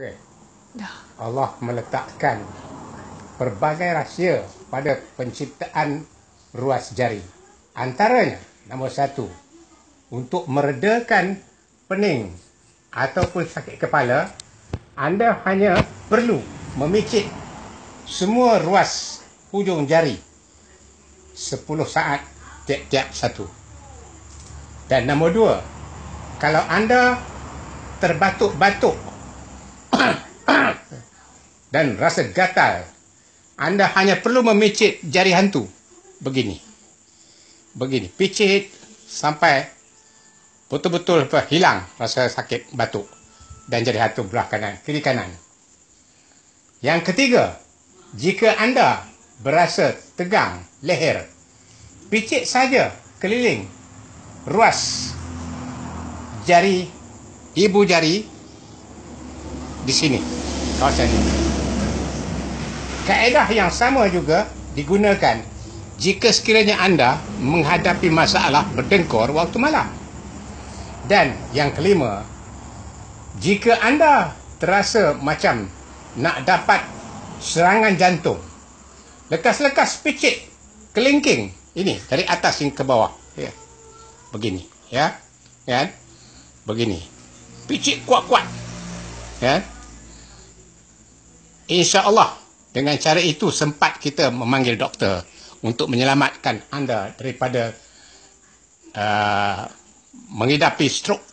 Okay. Allah meletakkan pelbagai rahsia pada penciptaan ruas jari. Antaranya, nombor satu, untuk meredakan pening ataupun sakit kepala, anda hanya perlu memicit semua ruas hujung jari 10 saat tiap-tiap satu. Dan nombor dua, kalau anda terbatuk-batuk dan rasa gatal, anda hanya perlu memicit jari hantu begini, picit sampai betul-betul hilang rasa sakit batuk dan jari hantu belah kanan, kiri kanan. Yang ketiga, jika anda berasa tegang leher, picit saja keliling ruas jari, ibu jari di sini, kawasan ini. Kaedah yang sama juga digunakan jika sekiranya anda menghadapi masalah berdengkur waktu malam. Dan yang kelima, jika anda terasa macam nak dapat serangan jantung, lekas-lekas picit kelingking ini dari atas hingga ke bawah, ya. Begini, ya, kan? Begini, picit kuat-kuat, ya. InsyaAllah dengan cara itu sempat kita memanggil doktor untuk menyelamatkan anda daripada mengidapi stroke